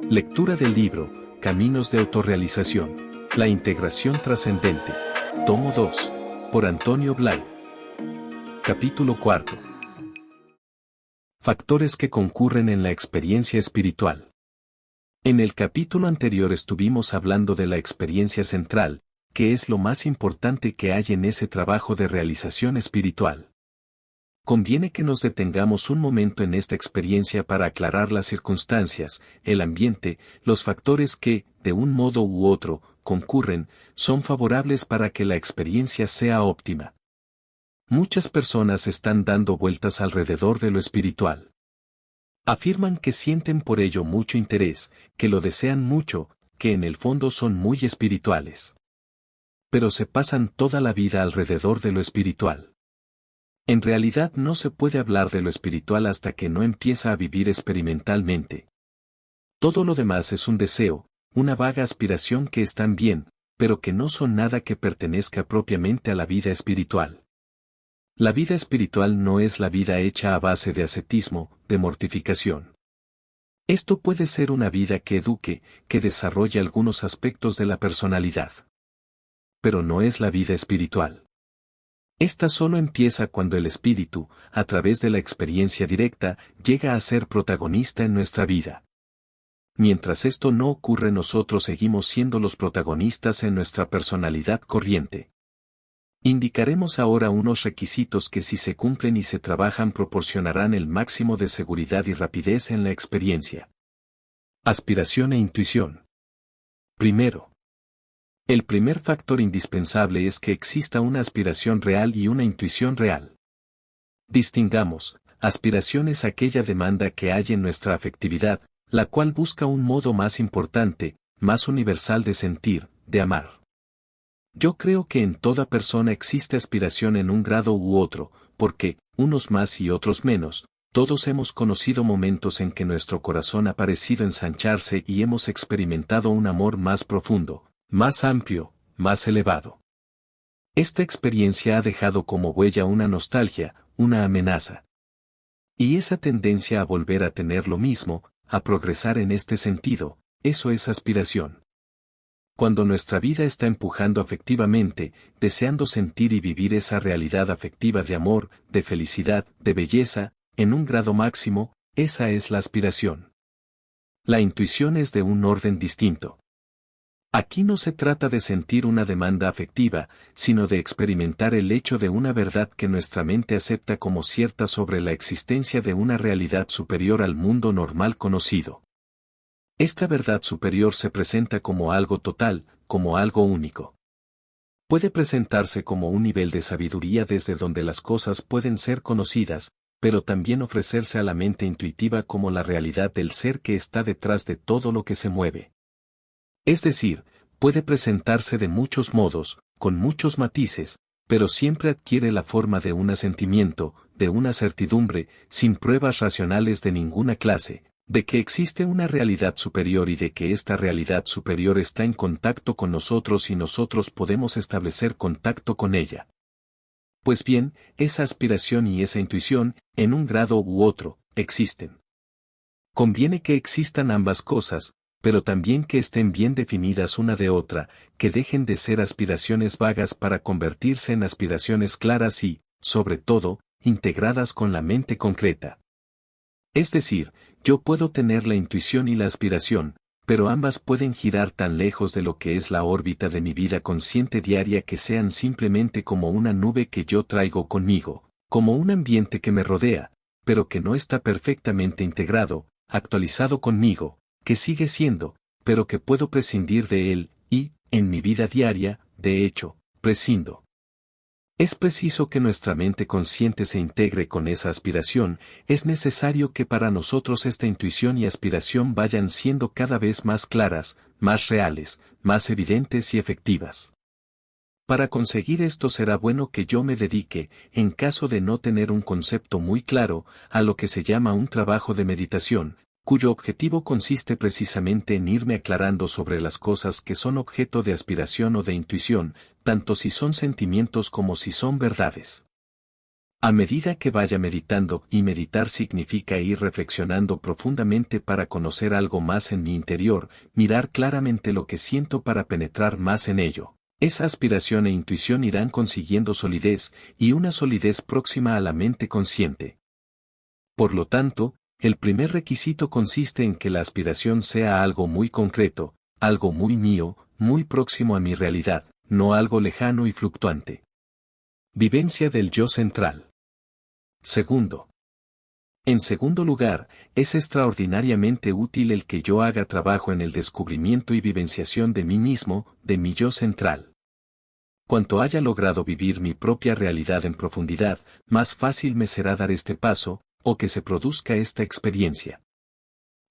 Lectura del libro, Caminos de Autorrealización. La integración trascendente. Tomo 2. Por Antonio Blay. Capítulo 4. Factores que concurren en la experiencia espiritual. En el capítulo anterior estuvimos hablando de la experiencia central, que es lo más importante que hay en ese trabajo de realización espiritual. Conviene que nos detengamos un momento en esta experiencia para aclarar las circunstancias, el ambiente, los factores que, de un modo u otro, concurren, son favorables para que la experiencia sea óptima. Muchas personas están dando vueltas alrededor de lo espiritual. Afirman que sienten por ello mucho interés, que lo desean mucho, que en el fondo son muy espirituales. Pero se pasan toda la vida alrededor de lo espiritual. En realidad no se puede hablar de lo espiritual hasta que no empieza a vivir experimentalmente. Todo lo demás es un deseo, una vaga aspiración que están bien, pero que no son nada que pertenezca propiamente a la vida espiritual. La vida espiritual no es la vida hecha a base de ascetismo, de mortificación. Esto puede ser una vida que eduque, que desarrolle algunos aspectos de la personalidad. Pero no es la vida espiritual. Esta solo empieza cuando el espíritu, a través de la experiencia directa, llega a ser protagonista en nuestra vida. Mientras esto no ocurre, nosotros seguimos siendo los protagonistas en nuestra personalidad corriente. Indicaremos ahora unos requisitos que, si se cumplen y se trabajan, proporcionarán el máximo de seguridad y rapidez en la experiencia. Aspiración e intuición. Primero. El primer factor indispensable es que exista una aspiración real y una intuición real. Distingamos, aspiración es aquella demanda que hay en nuestra afectividad, la cual busca un modo más importante, más universal de sentir, de amar. Yo creo que en toda persona existe aspiración en un grado u otro, porque, unos más y otros menos, todos hemos conocido momentos en que nuestro corazón ha parecido ensancharse y hemos experimentado un amor más profundo, más amplio, más elevado. Esta experiencia ha dejado como huella una nostalgia, una amenaza. Y esa tendencia a volver a tener lo mismo, a progresar en este sentido, eso es aspiración. Cuando nuestra vida está empujando afectivamente, deseando sentir y vivir esa realidad afectiva de amor, de felicidad, de belleza, en un grado máximo, esa es la aspiración. La intuición es de un orden distinto. Aquí no se trata de sentir una demanda afectiva, sino de experimentar el hecho de una verdad que nuestra mente acepta como cierta sobre la existencia de una realidad superior al mundo normal conocido. Esta verdad superior se presenta como algo total, como algo único. Puede presentarse como un nivel de sabiduría desde donde las cosas pueden ser conocidas, pero también ofrecerse a la mente intuitiva como la realidad del ser que está detrás de todo lo que se mueve. Es decir, puede presentarse de muchos modos, con muchos matices, pero siempre adquiere la forma de un asentimiento, de una certidumbre, sin pruebas racionales de ninguna clase, de que existe una realidad superior y de que esta realidad superior está en contacto con nosotros y nosotros podemos establecer contacto con ella. Pues bien, esa aspiración y esa intuición, en un grado u otro, existen. Conviene que existan ambas cosas, pero también que estén bien definidas una de otra, que dejen de ser aspiraciones vagas para convertirse en aspiraciones claras y, sobre todo, integradas con la mente concreta. Es decir, yo puedo tener la intuición y la aspiración, pero ambas pueden girar tan lejos de lo que es la órbita de mi vida consciente diaria que sean simplemente como una nube que yo traigo conmigo, como un ambiente que me rodea, pero que no está perfectamente integrado, actualizado conmigo, que sigue siendo, pero que puedo prescindir de él, y, en mi vida diaria, de hecho, prescindo. Es preciso que nuestra mente consciente se integre con esa aspiración, es necesario que para nosotros esta intuición y aspiración vayan siendo cada vez más claras, más reales, más evidentes y efectivas. Para conseguir esto será bueno que yo me dedique, en caso de no tener un concepto muy claro, a lo que se llama un trabajo de meditación, cuyo objetivo consiste precisamente en irme aclarando sobre las cosas que son objeto de aspiración o de intuición, tanto si son sentimientos como si son verdades. A medida que vaya meditando, y meditar significa ir reflexionando profundamente para conocer algo más en mi interior, mirar claramente lo que siento para penetrar más en ello. Esa aspiración e intuición irán consiguiendo solidez, y una solidez próxima a la mente consciente. Por lo tanto, el primer requisito consiste en que la aspiración sea algo muy concreto, algo muy mío, muy próximo a mi realidad, no algo lejano y fluctuante. Vivencia del yo central. Segundo. En segundo lugar, es extraordinariamente útil el que yo haga trabajo en el descubrimiento y vivenciación de mí mismo, de mi yo central. Cuanto haya logrado vivir mi propia realidad en profundidad, más fácil me será dar este paso, o que se produzca esta experiencia.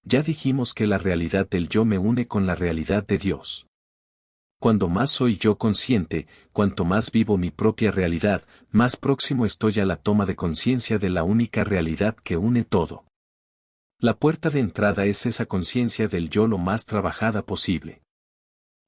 Ya dijimos que la realidad del yo me une con la realidad de Dios. Cuando más soy yo consciente, cuanto más vivo mi propia realidad, más próximo estoy a la toma de conciencia de la única realidad que une todo. La puerta de entrada es esa conciencia del yo lo más trabajada posible.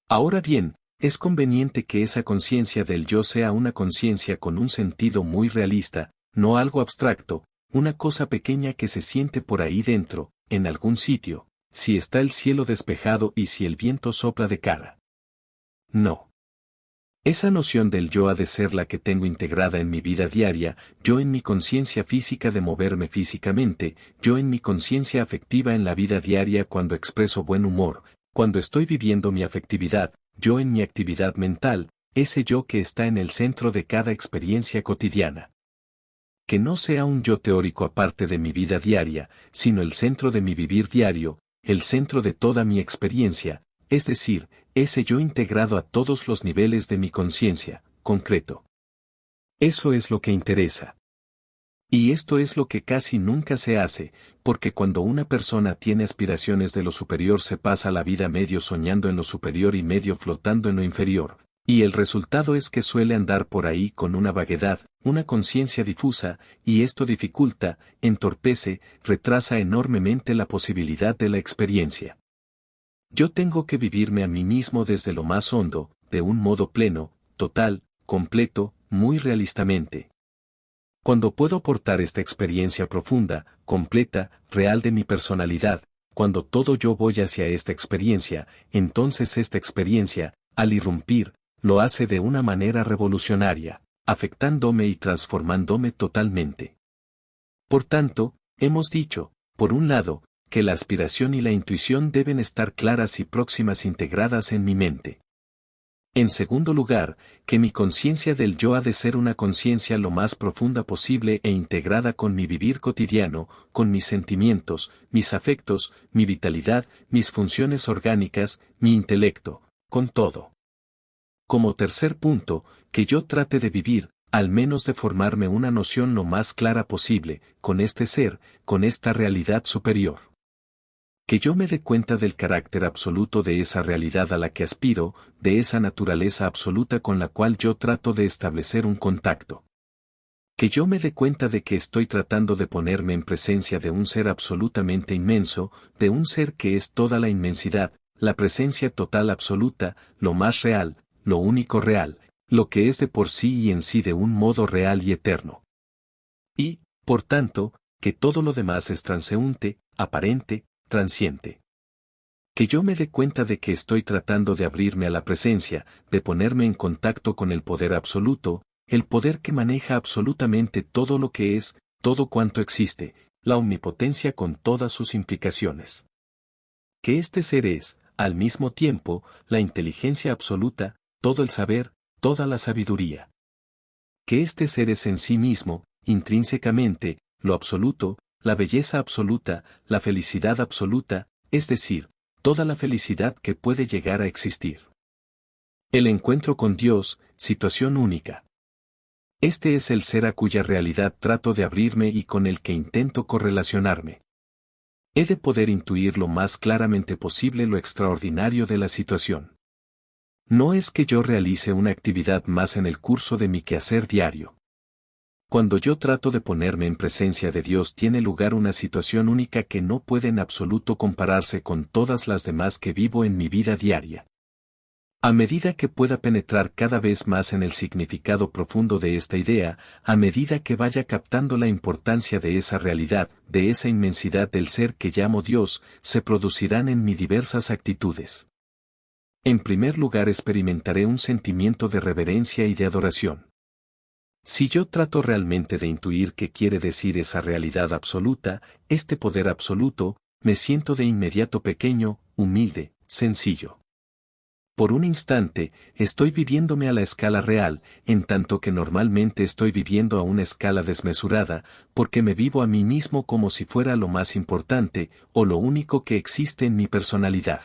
Ahora bien, es conveniente que esa conciencia del yo sea una conciencia con un sentido muy realista, no algo abstracto, una cosa pequeña que se siente por ahí dentro, en algún sitio, si está el cielo despejado y si el viento sopla de cara. No. Esa noción del yo ha de ser la que tengo integrada en mi vida diaria, yo en mi conciencia física de moverme físicamente, yo en mi conciencia afectiva en la vida diaria cuando expreso buen humor, cuando estoy viviendo mi afectividad, yo en mi actividad mental, ese yo que está en el centro de cada experiencia cotidiana. Que no sea un yo teórico aparte de mi vida diaria, sino el centro de mi vivir diario, el centro de toda mi experiencia, es decir, ese yo integrado a todos los niveles de mi conciencia, concreto. Eso es lo que interesa. Y esto es lo que casi nunca se hace, porque cuando una persona tiene aspiraciones de lo superior se pasa la vida medio soñando en lo superior y medio flotando en lo inferior, y el resultado es que suele andar por ahí con una vaguedad, una conciencia difusa, y esto dificulta, entorpece, retrasa enormemente la posibilidad de la experiencia. Yo tengo que vivirme a mí mismo desde lo más hondo, de un modo pleno, total, completo, muy realistamente. Cuando puedo portar esta experiencia profunda, completa, real de mi personalidad, cuando todo yo voy hacia esta experiencia, entonces esta experiencia, al irrumpir, lo hace de una manera revolucionaria, afectándome y transformándome totalmente. Por tanto, hemos dicho, por un lado, que la aspiración y la intuición deben estar claras y próximas integradas en mi mente. En segundo lugar, que mi conciencia del yo ha de ser una conciencia lo más profunda posible e integrada con mi vivir cotidiano, con mis sentimientos, mis afectos, mi vitalidad, mis funciones orgánicas, mi intelecto, con todo. Como tercer punto, que yo trate de vivir, al menos de formarme una noción lo más clara posible, con este ser, con esta realidad superior. Que yo me dé cuenta del carácter absoluto de esa realidad a la que aspiro, de esa naturaleza absoluta con la cual yo trato de establecer un contacto. Que yo me dé cuenta de que estoy tratando de ponerme en presencia de un ser absolutamente inmenso, de un ser que es toda la inmensidad, la presencia total absoluta, lo más real, lo único real, lo que es de por sí y en sí de un modo real y eterno. Y, por tanto, que todo lo demás es transeúnte, aparente, transiente. Que yo me dé cuenta de que estoy tratando de abrirme a la presencia, de ponerme en contacto con el poder absoluto, el poder que maneja absolutamente todo lo que es, todo cuanto existe, la omnipotencia con todas sus implicaciones. Que este ser es, al mismo tiempo, la inteligencia absoluta, todo el saber, toda la sabiduría. Que este ser es en sí mismo, intrínsecamente, lo absoluto, la belleza absoluta, la felicidad absoluta, es decir, toda la felicidad que puede llegar a existir. El encuentro con Dios, situación única. Este es el ser a cuya realidad trato de abrirme y con el que intento correlacionarme. He de poder intuir lo más claramente posible lo extraordinario de la situación. No es que yo realice una actividad más en el curso de mi quehacer diario. Cuando yo trato de ponerme en presencia de Dios tiene lugar una situación única que no puede en absoluto compararse con todas las demás que vivo en mi vida diaria. A medida que pueda penetrar cada vez más en el significado profundo de esta idea, a medida que vaya captando la importancia de esa realidad, de esa inmensidad del ser que llamo Dios, se producirán en mí diversas actitudes. En primer lugar, experimentaré un sentimiento de reverencia y de adoración. Si yo trato realmente de intuir qué quiere decir esa realidad absoluta, este poder absoluto, me siento de inmediato pequeño, humilde, sencillo. Por un instante, estoy viviéndome a la escala real, en tanto que normalmente estoy viviendo a una escala desmesurada, porque me vivo a mí mismo como si fuera lo más importante, o lo único que existe en mi personalidad.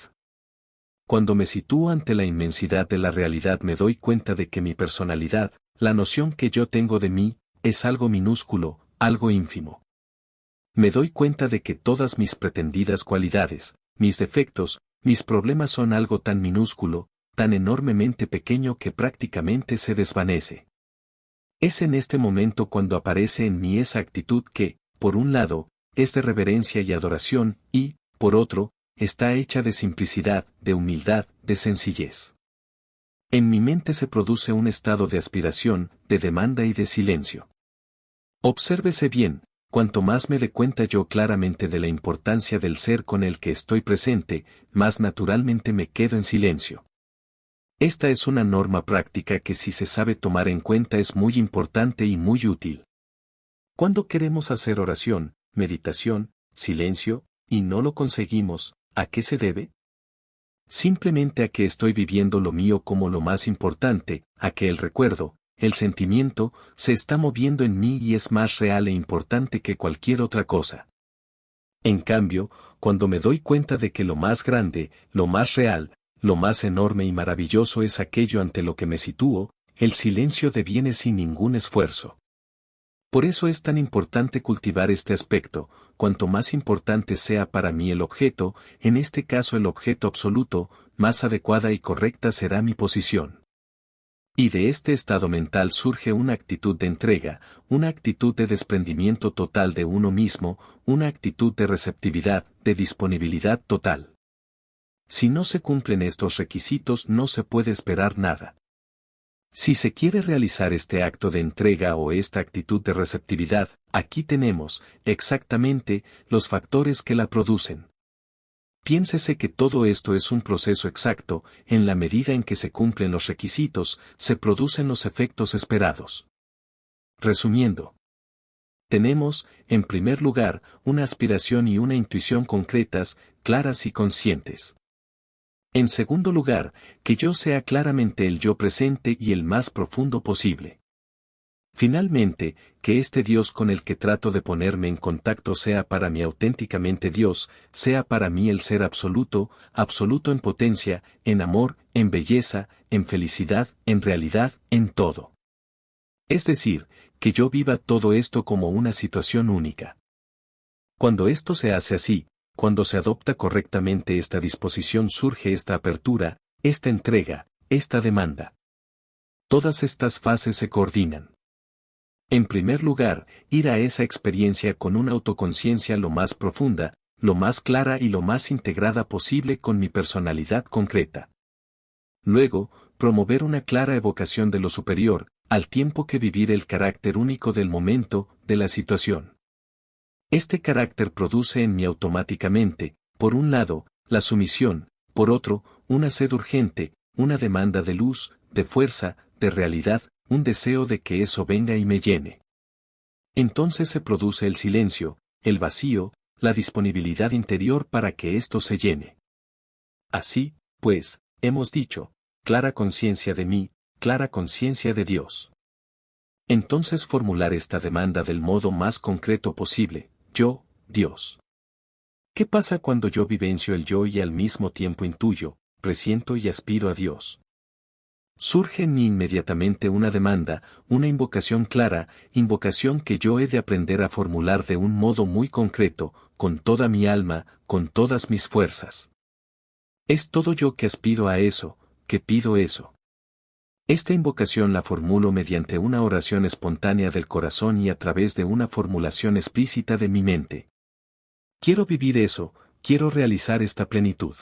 Cuando me sitúo ante la inmensidad de la realidad me doy cuenta de que mi personalidad, la noción que yo tengo de mí, es algo minúsculo, algo ínfimo. Me doy cuenta de que todas mis pretendidas cualidades, mis defectos, mis problemas son algo tan minúsculo, tan enormemente pequeño que prácticamente se desvanece. Es en este momento cuando aparece en mí esa actitud que, por un lado, es de reverencia y adoración, y, por otro, está hecha de simplicidad, de humildad, de sencillez. En mi mente se produce un estado de aspiración, de demanda y de silencio. Obsérvese bien. Cuanto más me dé cuenta yo claramente de la importancia del ser con el que estoy presente, más naturalmente me quedo en silencio. Esta es una norma práctica que si se sabe tomar en cuenta es muy importante y muy útil. Cuando queremos hacer oración, meditación, silencio, y no lo conseguimos, ¿a qué se debe? Simplemente a que estoy viviendo lo mío como lo más importante, a que el recuerdo, el sentimiento, se está moviendo en mí y es más real e importante que cualquier otra cosa. En cambio, cuando me doy cuenta de que lo más grande, lo más real, lo más enorme y maravilloso es aquello ante lo que me sitúo, el silencio deviene sin ningún esfuerzo. Por eso es tan importante cultivar este aspecto, cuanto más importante sea para mí el objeto, en este caso el objeto absoluto, más adecuada y correcta será mi posición. Y de este estado mental surge una actitud de entrega, una actitud de desprendimiento total de uno mismo, una actitud de receptividad, de disponibilidad total. Si no se cumplen estos requisitos no se puede esperar nada. Si se quiere realizar este acto de entrega o esta actitud de receptividad, aquí tenemos, exactamente, los factores que la producen. Piénsese que todo esto es un proceso exacto, en la medida en que se cumplen los requisitos, se producen los efectos esperados. Resumiendo. Tenemos, en primer lugar, una aspiración y una intuición concretas, claras y conscientes. En segundo lugar, que yo sea claramente el yo presente y el más profundo posible. Finalmente, que este Dios con el que trato de ponerme en contacto sea para mí auténticamente Dios, sea para mí el ser absoluto, absoluto en potencia, en amor, en belleza, en felicidad, en realidad, en todo. Es decir, que yo viva todo esto como una situación única. Cuando esto se hace así, cuando se adopta correctamente esta disposición surge esta apertura, esta entrega, esta demanda. Todas estas fases se coordinan. En primer lugar, ir a esa experiencia con una autoconciencia lo más profunda, lo más clara y lo más integrada posible con mi personalidad concreta. Luego, promover una clara evocación de lo superior, al tiempo que vivir el carácter único del momento, de la situación. Este carácter produce en mí automáticamente, por un lado, la sumisión, por otro, una sed urgente, una demanda de luz, de fuerza, de realidad, un deseo de que eso venga y me llene. Entonces se produce el silencio, el vacío, la disponibilidad interior para que esto se llene. Así, pues, hemos dicho, clara conciencia de mí, clara conciencia de Dios. Entonces formular esta demanda del modo más concreto posible, yo, Dios. ¿Qué pasa cuando yo vivencio el yo y al mismo tiempo intuyo, presiento y aspiro a Dios? Surge en mí inmediatamente una demanda, una invocación clara, invocación que yo he de aprender a formular de un modo muy concreto, con toda mi alma, con todas mis fuerzas. Es todo yo que aspiro a eso, que pido eso. Esta invocación la formulo mediante una oración espontánea del corazón y a través de una formulación explícita de mi mente. Quiero vivir eso, quiero realizar esta plenitud.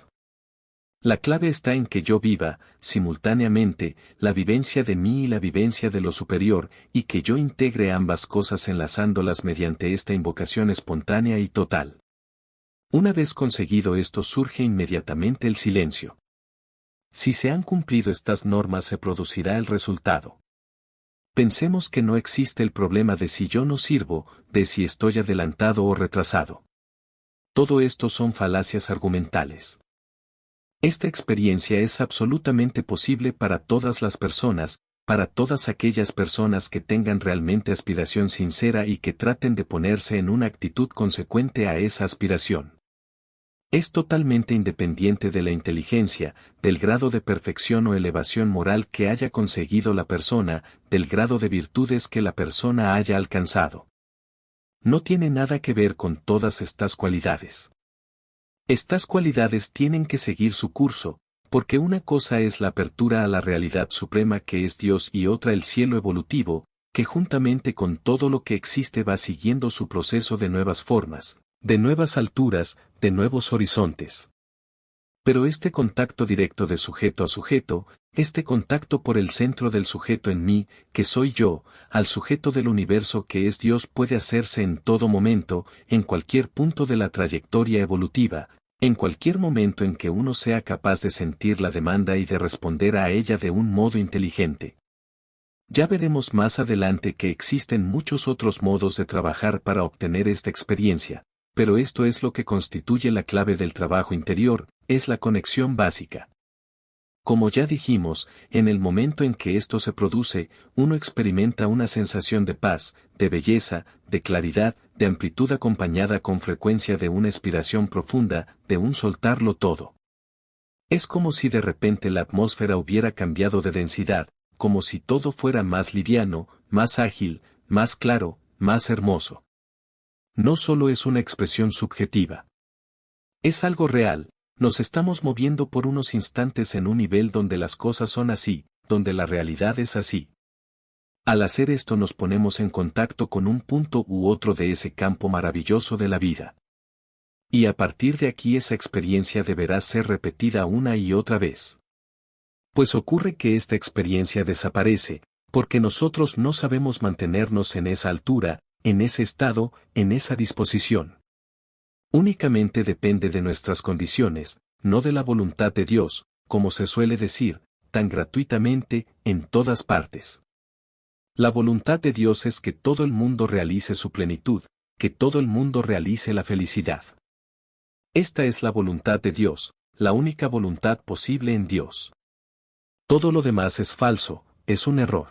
La clave está en que yo viva, simultáneamente, la vivencia de mí y la vivencia de lo superior, y que yo integre ambas cosas enlazándolas mediante esta invocación espontánea y total. Una vez conseguido esto surge inmediatamente el silencio. Si se han cumplido estas normas se producirá el resultado. Pensemos que no existe el problema de si yo no sirvo, de si estoy adelantado o retrasado. Todo esto son falacias argumentales. Esta experiencia es absolutamente posible para todas las personas, para todas aquellas personas que tengan realmente aspiración sincera y que traten de ponerse en una actitud consecuente a esa aspiración. Es totalmente independiente de la inteligencia, del grado de perfección o elevación moral que haya conseguido la persona, del grado de virtudes que la persona haya alcanzado. No tiene nada que ver con todas estas cualidades. Estas cualidades tienen que seguir su curso, porque una cosa es la apertura a la realidad suprema que es Dios y otra el cielo evolutivo, que juntamente con todo lo que existe va siguiendo su proceso de nuevas formas, de nuevas alturas, de nuevos horizontes. Pero este contacto directo de sujeto a sujeto, este contacto por el centro del sujeto en mí, que soy yo, al sujeto del universo que es Dios puede hacerse en todo momento, en cualquier punto de la trayectoria evolutiva, en cualquier momento en que uno sea capaz de sentir la demanda y de responder a ella de un modo inteligente. Ya veremos más adelante que existen muchos otros modos de trabajar para obtener esta experiencia, pero esto es lo que constituye la clave del trabajo interior, es la conexión básica. Como ya dijimos, en el momento en que esto se produce, uno experimenta una sensación de paz, de belleza, de claridad, de amplitud acompañada con frecuencia de una expiración profunda, de un soltarlo todo. Es como si de repente la atmósfera hubiera cambiado de densidad, como si todo fuera más liviano, más ágil, más claro, más hermoso. No solo es una expresión subjetiva. Es algo real. Nos estamos moviendo por unos instantes en un nivel donde las cosas son así, donde la realidad es así. Al hacer esto nos ponemos en contacto con un punto u otro de ese campo maravilloso de la vida. Y a partir de aquí esa experiencia deberá ser repetida una y otra vez. Pues ocurre que esta experiencia desaparece, porque nosotros no sabemos mantenernos en esa altura, en ese estado, en esa disposición. Únicamente depende de nuestras condiciones, no de la voluntad de Dios, como se suele decir, tan gratuitamente, en todas partes. La voluntad de Dios es que todo el mundo realice su plenitud, que todo el mundo realice la felicidad. Esta es la voluntad de Dios, la única voluntad posible en Dios. Todo lo demás es falso, es un error.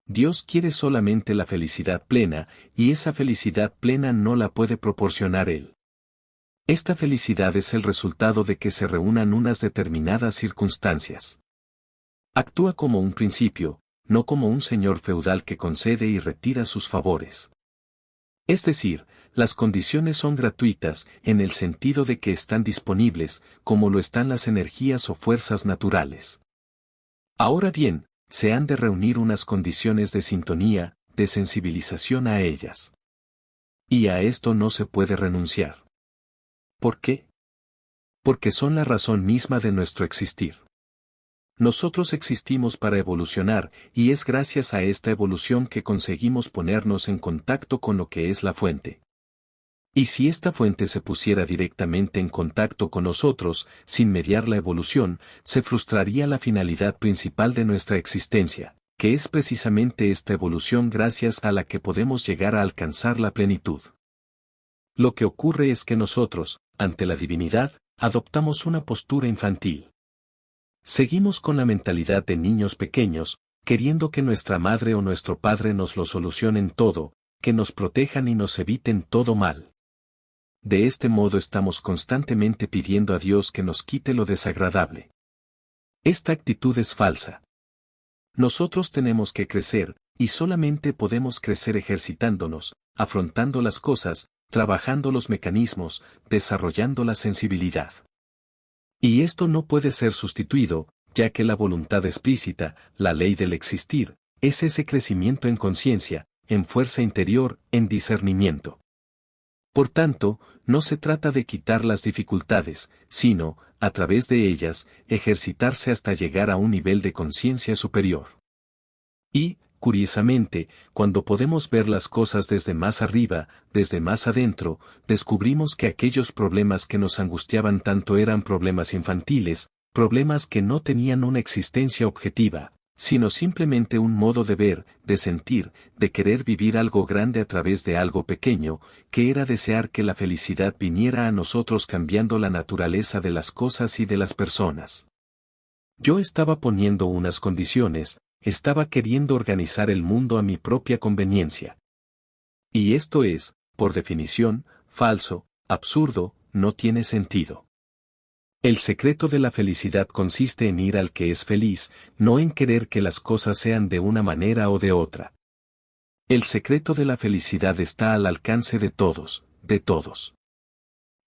Dios quiere solamente la felicidad plena, y esa felicidad plena no la puede proporcionar Él. Esta felicidad es el resultado de que se reúnan unas determinadas circunstancias. Actúa como un principio, no como un señor feudal que concede y retira sus favores. Es decir, las condiciones son gratuitas en el sentido de que están disponibles, como lo están las energías o fuerzas naturales. Ahora bien, se han de reunir unas condiciones de sintonía, de sensibilización a ellas. Y a esto no se puede renunciar. ¿Por qué? Porque son la razón misma de nuestro existir. Nosotros existimos para evolucionar, y es gracias a esta evolución que conseguimos ponernos en contacto con lo que es la fuente. Y si esta fuente se pusiera directamente en contacto con nosotros, sin mediar la evolución, se frustraría la finalidad principal de nuestra existencia, que es precisamente esta evolución gracias a la que podemos llegar a alcanzar la plenitud. Lo que ocurre es que nosotros, ante la divinidad, adoptamos una postura infantil. Seguimos con la mentalidad de niños pequeños, queriendo que nuestra madre o nuestro padre nos lo solucionen todo, que nos protejan y nos eviten todo mal. De este modo estamos constantemente pidiendo a Dios que nos quite lo desagradable. Esta actitud es falsa. Nosotros tenemos que crecer, y solamente podemos crecer ejercitándonos, afrontando las cosas, trabajando los mecanismos, desarrollando la sensibilidad. Y esto no puede ser sustituido, ya que la voluntad explícita, la ley del existir, es ese crecimiento en conciencia, en fuerza interior, en discernimiento. Por tanto, no se trata de quitar las dificultades, sino, a través de ellas, ejercitarse hasta llegar a un nivel de conciencia superior. Y, curiosamente, cuando podemos ver las cosas desde más arriba, desde más adentro, descubrimos que aquellos problemas que nos angustiaban tanto eran problemas infantiles, problemas que no tenían una existencia objetiva, sino simplemente un modo de ver, de sentir, de querer vivir algo grande a través de algo pequeño, que era desear que la felicidad viniera a nosotros cambiando la naturaleza de las cosas y de las personas. Yo estaba poniendo unas condiciones, estaba queriendo organizar el mundo a mi propia conveniencia. Y esto es, por definición, falso, absurdo, no tiene sentido. El secreto de la felicidad consiste en ir al que es feliz, no en querer que las cosas sean de una manera o de otra. El secreto de la felicidad está al alcance de todos, de todos.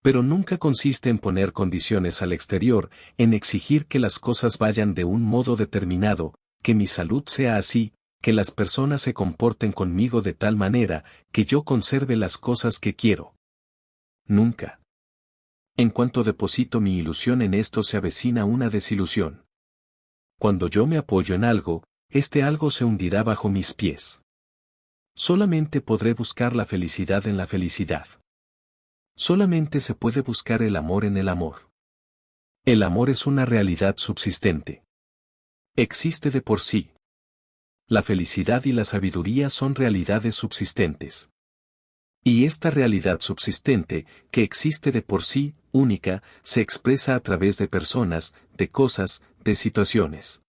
Pero nunca consiste en poner condiciones al exterior, en exigir que las cosas vayan de un modo determinado, que mi salud sea así, que las personas se comporten conmigo de tal manera, que yo conserve las cosas que quiero. Nunca. En cuanto deposito mi ilusión en esto se avecina una desilusión. Cuando yo me apoyo en algo, este algo se hundirá bajo mis pies. Solamente podré buscar la felicidad en la felicidad. Solamente se puede buscar el amor en el amor. El amor es una realidad subsistente. Existe de por sí. La felicidad y la sabiduría son realidades subsistentes. Y esta realidad subsistente, que existe de por sí, única, se expresa a través de personas, de cosas, de situaciones.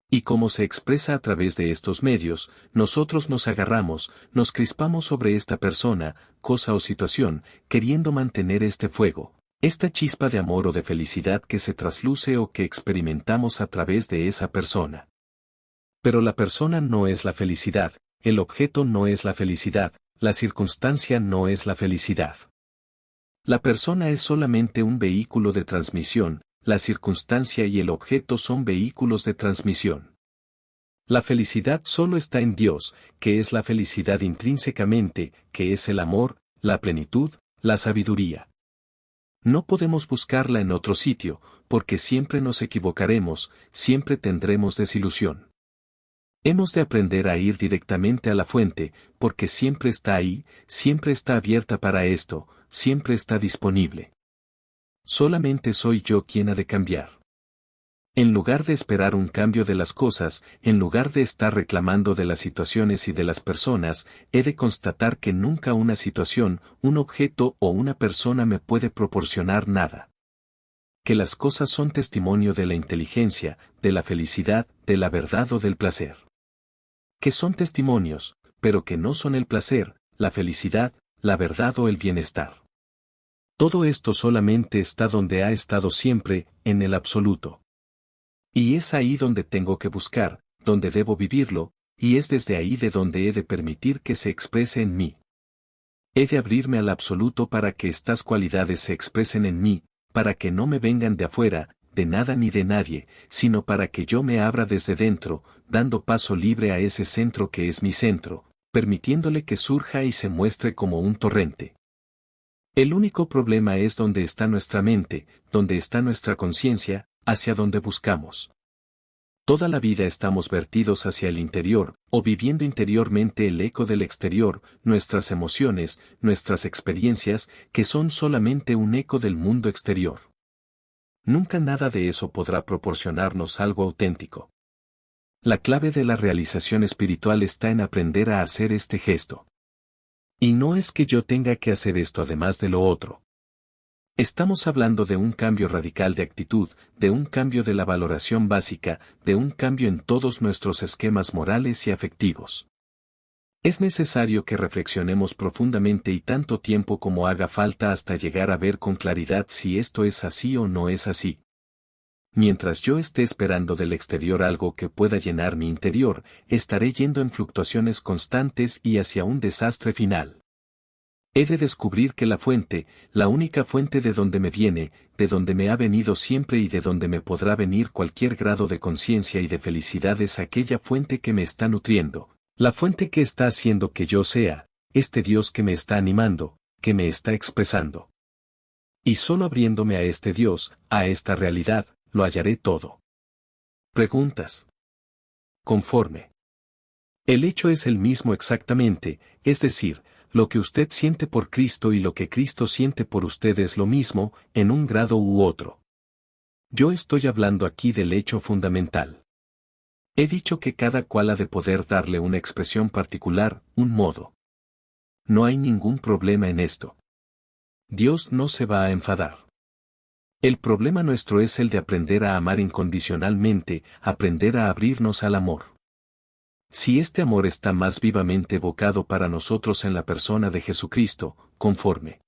Y como se expresa a través de estos medios, nosotros nos agarramos, nos crispamos sobre esta persona, cosa o situación, queriendo mantener este fuego, esta chispa de amor o de felicidad que se trasluce o que experimentamos a través de esa persona. Pero la persona no es la felicidad, el objeto no es la felicidad, la circunstancia no es la felicidad. La persona es solamente un vehículo de transmisión, la circunstancia y el objeto son vehículos de transmisión. La felicidad solo está en Dios, que es la felicidad intrínsecamente, que es el amor, la plenitud, la sabiduría. No podemos buscarla en otro sitio, porque siempre nos equivocaremos, siempre tendremos desilusión. Hemos de aprender a ir directamente a la fuente, porque siempre está ahí, siempre está abierta para esto, siempre está disponible. Solamente soy yo quien ha de cambiar. En lugar de esperar un cambio de las cosas, en lugar de estar reclamando de las situaciones y de las personas, he de constatar que nunca una situación, un objeto o una persona me puede proporcionar nada. Que las cosas son testimonio de la inteligencia, de la felicidad, de la verdad o del placer. Que son testimonios, pero que no son el placer, la felicidad, la verdad o el bienestar. Todo esto solamente está donde ha estado siempre, en el absoluto. Y es ahí donde tengo que buscar, donde debo vivirlo, y es desde ahí de donde he de permitir que se exprese en mí. He de abrirme al absoluto para que estas cualidades se expresen en mí, para que no me vengan de afuera, de nada ni de nadie, sino para que yo me abra desde dentro, dando paso libre a ese centro que es mi centro, permitiéndole que surja y se muestre como un torrente. El único problema es dónde está nuestra mente, dónde está nuestra conciencia, hacia dónde buscamos. Toda la vida estamos vertidos hacia el interior, o viviendo interiormente el eco del exterior, nuestras emociones, nuestras experiencias, que son solamente un eco del mundo exterior. Nunca nada de eso podrá proporcionarnos algo auténtico. La clave de la realización espiritual está en aprender a hacer este gesto. Y no es que yo tenga que hacer esto además de lo otro. Estamos hablando de un cambio radical de actitud, de un cambio de la valoración básica, de un cambio en todos nuestros esquemas morales y afectivos. Es necesario que reflexionemos profundamente y tanto tiempo como haga falta hasta llegar a ver con claridad si esto es así o no es así. Mientras yo esté esperando del exterior algo que pueda llenar mi interior, estaré yendo en fluctuaciones constantes y hacia un desastre final. He de descubrir que la fuente, la única fuente de donde me viene, de donde me ha venido siempre y de donde me podrá venir cualquier grado de conciencia y de felicidad es aquella fuente que me está nutriendo, la fuente que está haciendo que yo sea, este Dios que me está animando, que me está expresando. Y solo abriéndome a este Dios, a esta realidad, lo hallaré todo. Preguntas. Conforme. El hecho es el mismo exactamente, es decir, lo que usted siente por Cristo y lo que Cristo siente por usted es lo mismo, en un grado u otro. Yo estoy hablando aquí del hecho fundamental. He dicho que cada cual ha de poder darle una expresión particular, un modo. No hay ningún problema en esto. Dios no se va a enfadar. El problema nuestro es el de aprender a amar incondicionalmente, aprender a abrirnos al amor. Si este amor está más vivamente evocado para nosotros en la persona de Jesucristo, conforme.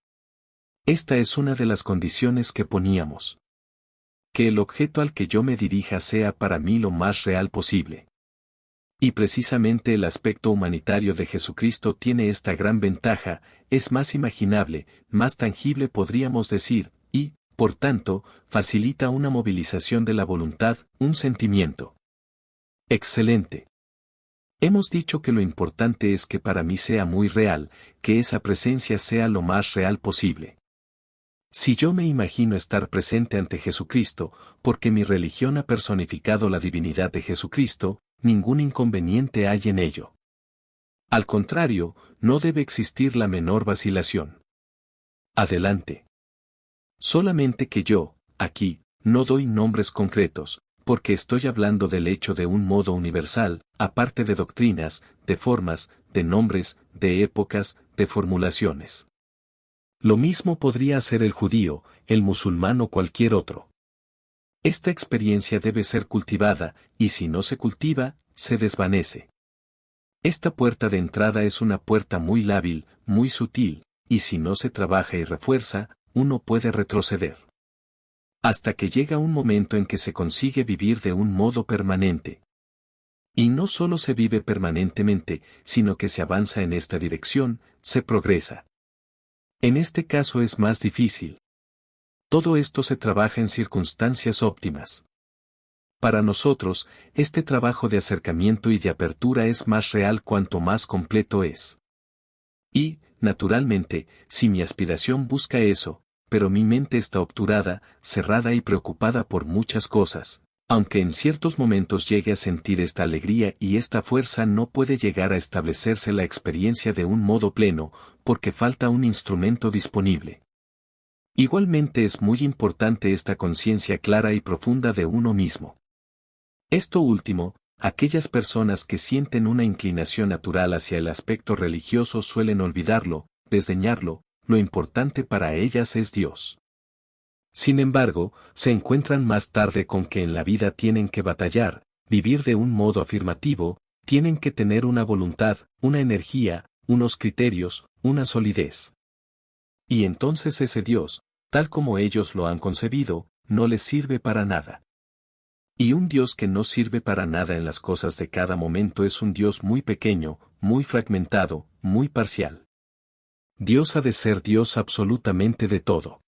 Esta es una de las condiciones que poníamos. Que el objeto al que yo me dirija sea para mí lo más real posible. Y precisamente el aspecto humanitario de Jesucristo tiene esta gran ventaja, es más imaginable, más tangible podríamos decir, y, por tanto, facilita una movilización de la voluntad, un sentimiento. Excelente. Hemos dicho que lo importante es que para mí sea muy real, que esa presencia sea lo más real posible. Si yo me imagino estar presente ante Jesucristo, porque mi religión ha personificado la divinidad de Jesucristo, ningún inconveniente hay en ello. Al contrario, no debe existir la menor vacilación. Adelante. Solamente que yo, aquí, no doy nombres concretos, porque estoy hablando del hecho de un modo universal, aparte de doctrinas, de formas, de nombres, de épocas, de formulaciones. Lo mismo podría hacer el judío, el musulmán o cualquier otro. Esta experiencia debe ser cultivada, y si no se cultiva, se desvanece. Esta puerta de entrada es una puerta muy lábil, muy sutil, y si no se trabaja y refuerza, uno puede retroceder. Hasta que llega un momento en que se consigue vivir de un modo permanente. Y no solo se vive permanentemente, sino que se avanza en esta dirección, se progresa. En este caso es más difícil. Todo esto se trabaja en circunstancias óptimas. Para nosotros, este trabajo de acercamiento y de apertura es más real cuanto más completo es. Y, naturalmente, si mi aspiración busca eso, pero mi mente está obturada, cerrada y preocupada por muchas cosas, aunque en ciertos momentos llegue a sentir esta alegría y esta fuerza no puede llegar a establecerse la experiencia de un modo pleno, porque falta un instrumento disponible. Igualmente es muy importante esta conciencia clara y profunda de uno mismo. Esto último, aquellas personas que sienten una inclinación natural hacia el aspecto religioso suelen olvidarlo, desdeñarlo, lo importante para ellas es Dios. Sin embargo, se encuentran más tarde con que en la vida tienen que batallar, vivir de un modo afirmativo, tienen que tener una voluntad, una energía, unos criterios, una solidez. Y entonces ese Dios, tal como ellos lo han concebido, no les sirve para nada. Y un Dios que no sirve para nada en las cosas de cada momento es un Dios muy pequeño, muy fragmentado, muy parcial. Dios ha de ser Dios absolutamente de todo.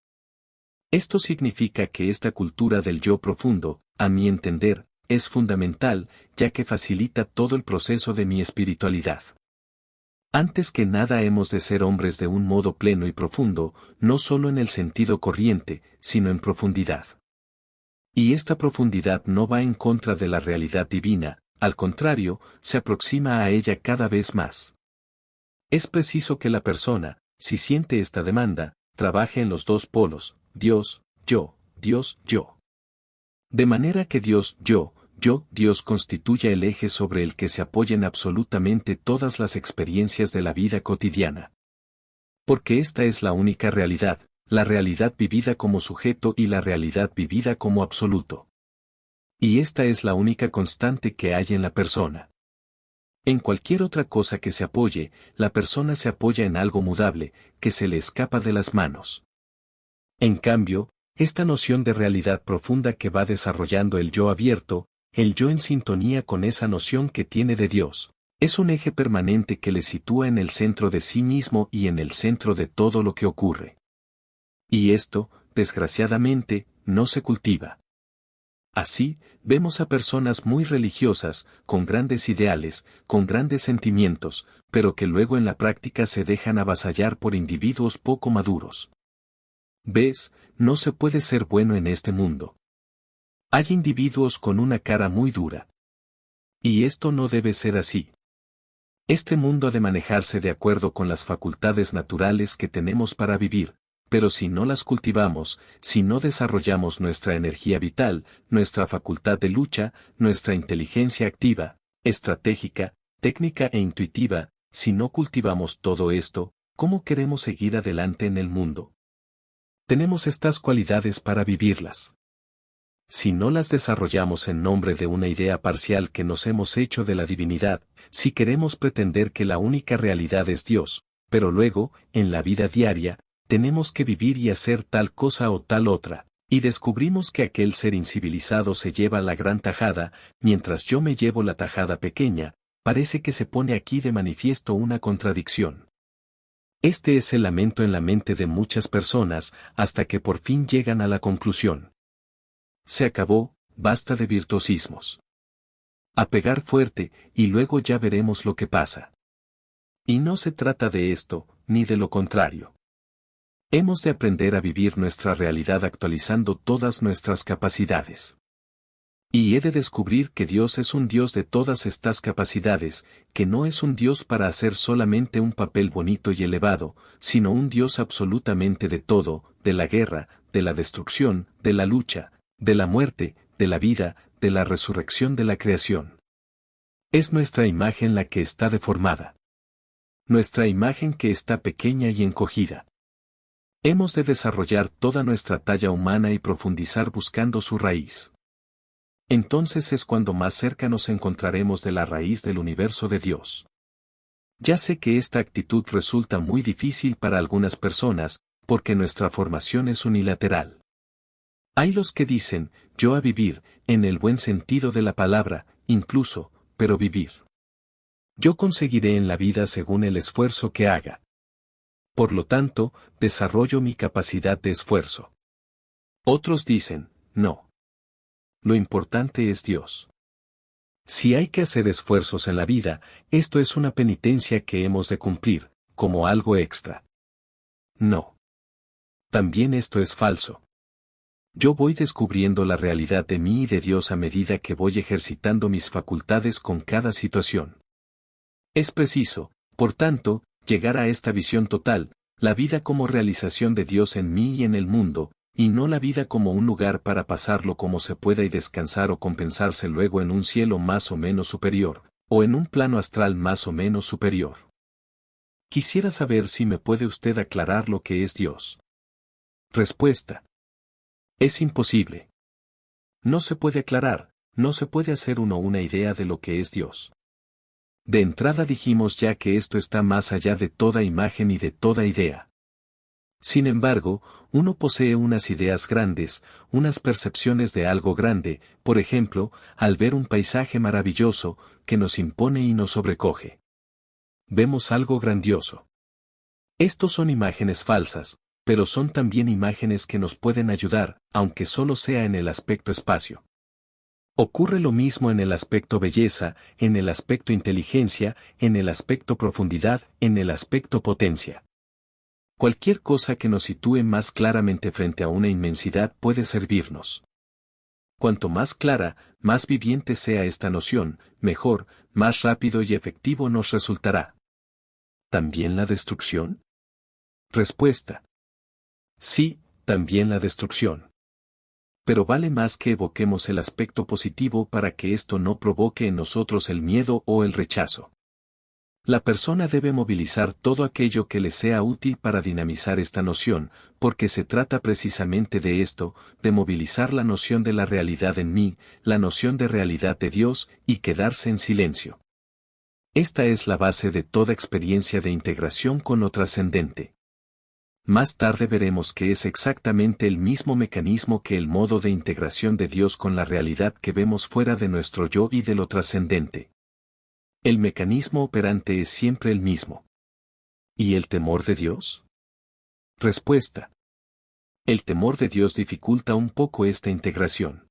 Esto significa que esta cultura del yo profundo, a mi entender, es fundamental, ya que facilita todo el proceso de mi espiritualidad. Antes que nada hemos de ser hombres de un modo pleno y profundo, no solo en el sentido corriente, sino en profundidad. Y esta profundidad no va en contra de la realidad divina, al contrario, se aproxima a ella cada vez más. Es preciso que la persona, si siente esta demanda, trabaje en los dos polos, Dios, yo, Dios, yo. De manera que Dios, yo, Dios constituya el eje sobre el que se apoyen absolutamente todas las experiencias de la vida cotidiana. Porque esta es la única realidad, la realidad vivida como sujeto y la realidad vivida como absoluto. Y esta es la única constante que hay en la persona. En cualquier otra cosa que se apoye, la persona se apoya en algo mudable, que se le escapa de las manos. En cambio, esta noción de realidad profunda que va desarrollando el yo abierto, el yo en sintonía con esa noción que tiene de Dios, es un eje permanente que le sitúa en el centro de sí mismo y en el centro de todo lo que ocurre. Y esto, desgraciadamente, no se cultiva. Así, vemos a personas muy religiosas, con grandes ideales, con grandes sentimientos, pero que luego en la práctica se dejan avasallar por individuos poco maduros. ¿Ves? No se puede ser bueno en este mundo. Hay individuos con una cara muy dura. Y esto no debe ser así. Este mundo ha de manejarse de acuerdo con las facultades naturales que tenemos para vivir, pero si no las cultivamos, si no desarrollamos nuestra energía vital, nuestra facultad de lucha, nuestra inteligencia activa, estratégica, técnica e intuitiva, si no cultivamos todo esto, ¿cómo queremos seguir adelante en el mundo? Tenemos estas cualidades para vivirlas. Si no las desarrollamos en nombre de una idea parcial que nos hemos hecho de la divinidad, si queremos pretender que la única realidad es Dios, pero luego, en la vida diaria, tenemos que vivir y hacer tal cosa o tal otra, y descubrimos que aquel ser incivilizado se lleva la gran tajada, mientras yo me llevo la tajada pequeña, parece que se pone aquí de manifiesto una contradicción. Este es el lamento en la mente de muchas personas, hasta que por fin llegan a la conclusión. Se acabó, basta de virtuosismos. A pegar fuerte, y luego ya veremos lo que pasa. Y no se trata de esto, ni de lo contrario. Hemos de aprender a vivir nuestra realidad actualizando todas nuestras capacidades. Y he de descubrir que Dios es un Dios de todas estas capacidades, que no es un Dios para hacer solamente un papel bonito y elevado, sino un Dios absolutamente de todo, de la guerra, de la destrucción, de la lucha, de la muerte, de la vida, de la resurrección de la creación. Es nuestra imagen la que está deformada. Nuestra imagen que está pequeña y encogida. Hemos de desarrollar toda nuestra talla humana y profundizar buscando su raíz. Entonces es cuando más cerca nos encontraremos de la raíz del universo de Dios. Ya sé que esta actitud resulta muy difícil para algunas personas, porque nuestra formación es unilateral. Hay los que dicen, yo a vivir, en el buen sentido de la palabra, incluso, pero vivir. Yo conseguiré en la vida según el esfuerzo que haga. Por lo tanto, desarrollo mi capacidad de esfuerzo. Otros dicen, no. Lo importante es Dios. Si hay que hacer esfuerzos en la vida, esto es una penitencia que hemos de cumplir, como algo extra. No. También esto es falso. Yo voy descubriendo la realidad de mí y de Dios a medida que voy ejercitando mis facultades con cada situación. Es preciso, por tanto, llegar a esta visión total, la vida como realización de Dios en mí y en el mundo, y no la vida como un lugar para pasarlo como se pueda y descansar o compensarse luego en un cielo más o menos superior, o en un plano astral más o menos superior. Quisiera saber si me puede usted aclarar lo que es Dios. Respuesta. Es imposible. No se puede aclarar, no se puede hacer uno una idea de lo que es Dios. De entrada dijimos ya que esto está más allá de toda imagen y de toda idea. Sin embargo, uno posee unas ideas grandes, unas percepciones de algo grande, por ejemplo, al ver un paisaje maravilloso, que nos impone y nos sobrecoge. Vemos algo grandioso. Estos son imágenes falsas, pero son también imágenes que nos pueden ayudar, aunque solo sea en el aspecto espacio. Ocurre lo mismo en el aspecto belleza, en el aspecto inteligencia, en el aspecto profundidad, en el aspecto potencia. Cualquier cosa que nos sitúe más claramente frente a una inmensidad puede servirnos. Cuanto más clara, más viviente sea esta noción, mejor, más rápido y efectivo nos resultará. ¿También la destrucción? Respuesta. Sí, también la destrucción. Pero vale más que evoquemos el aspecto positivo para que esto no provoque en nosotros el miedo o el rechazo. La persona debe movilizar todo aquello que le sea útil para dinamizar esta noción, porque se trata precisamente de esto, de movilizar la noción de la realidad en mí, la noción de realidad de Dios, y quedarse en silencio. Esta es la base de toda experiencia de integración con lo trascendente. Más tarde veremos que es exactamente el mismo mecanismo que el modo de integración de Dios con la realidad que vemos fuera de nuestro yo y de lo trascendente. El mecanismo operante es siempre el mismo. ¿Y el temor de Dios? Respuesta. El temor de Dios dificulta un poco esta integración.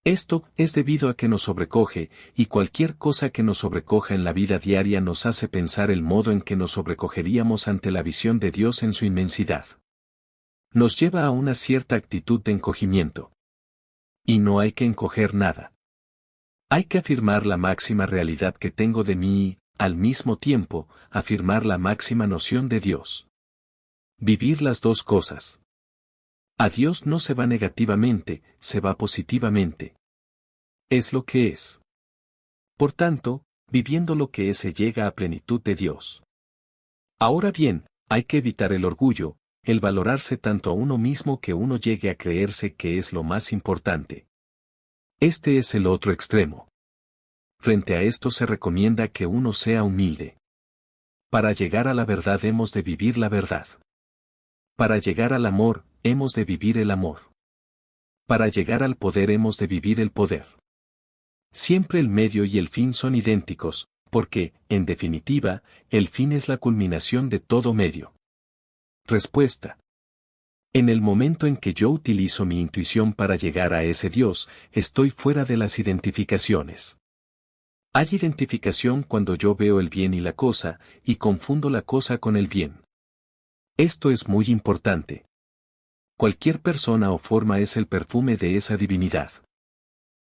Esto es debido a que nos sobrecoge, y cualquier cosa que nos sobrecoja en la vida diaria nos hace pensar el modo en que nos sobrecogeríamos ante la visión de Dios en su inmensidad. nos lleva a una cierta actitud de encogimiento. Y no hay que encoger nada. Hay que afirmar la máxima realidad que tengo de mí y, al mismo tiempo, afirmar la máxima noción de Dios. Vivir las dos cosas. A Dios no se va negativamente, se va positivamente. Es lo que es. Por tanto, viviendo lo que es se llega a plenitud de Dios. Ahora bien, hay que evitar el orgullo, el valorarse tanto a uno mismo que uno llegue a creerse que es lo más importante. Este es el otro extremo. Frente a esto se recomienda que uno sea humilde. Para llegar a la verdad hemos de vivir la verdad. Para llegar al amor, hemos de vivir el amor. Para llegar al poder hemos de vivir el poder. Siempre el medio y el fin son idénticos, porque, en definitiva, el fin es la culminación de todo medio. Respuesta. En el momento en que yo utilizo mi intuición para llegar a ese Dios, estoy fuera de las identificaciones. Hay identificación cuando yo veo el bien y la cosa, y confundo la cosa con el bien. Esto es muy importante. Cualquier persona o forma es el perfume de esa divinidad.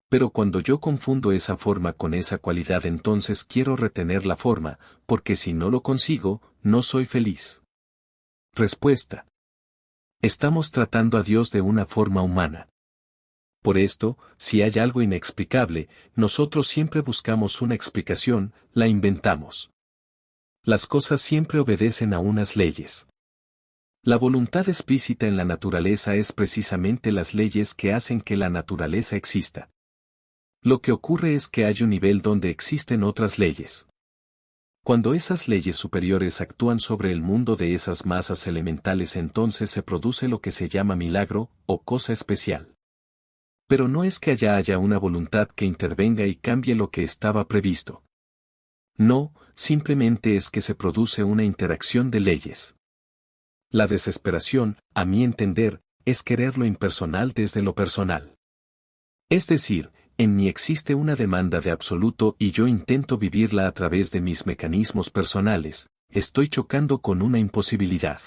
Pero cuando yo confundo esa forma con esa cualidad, entonces quiero retener la forma, porque si no lo consigo, no soy feliz. Respuesta. Estamos tratando a Dios de una forma humana. Por esto, si hay algo inexplicable, nosotros siempre buscamos una explicación, la inventamos. Las cosas siempre obedecen a unas leyes. La voluntad explícita en la naturaleza es precisamente las leyes que hacen que la naturaleza exista. Lo que ocurre es que hay un nivel donde existen otras leyes. Cuando esas leyes superiores actúan sobre el mundo de esas masas elementales, entonces se produce lo que se llama milagro, o cosa especial. Pero no es que haya una voluntad que intervenga y cambie lo que estaba previsto. No, simplemente es que se produce una interacción de leyes. La desesperación, a mi entender, es querer lo impersonal desde lo personal. Es decir, en mí existe una demanda de absoluto y yo intento vivirla a través de mis mecanismos personales, estoy chocando con una imposibilidad.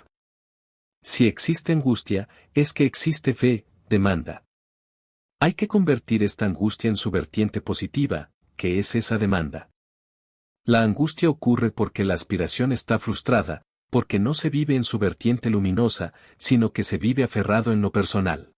Si existe angustia, es que existe fe, demanda. Hay que convertir esta angustia en su vertiente positiva, que es esa demanda. La angustia ocurre porque la aspiración está frustrada, porque no se vive en su vertiente luminosa, sino que se vive aferrado en lo personal.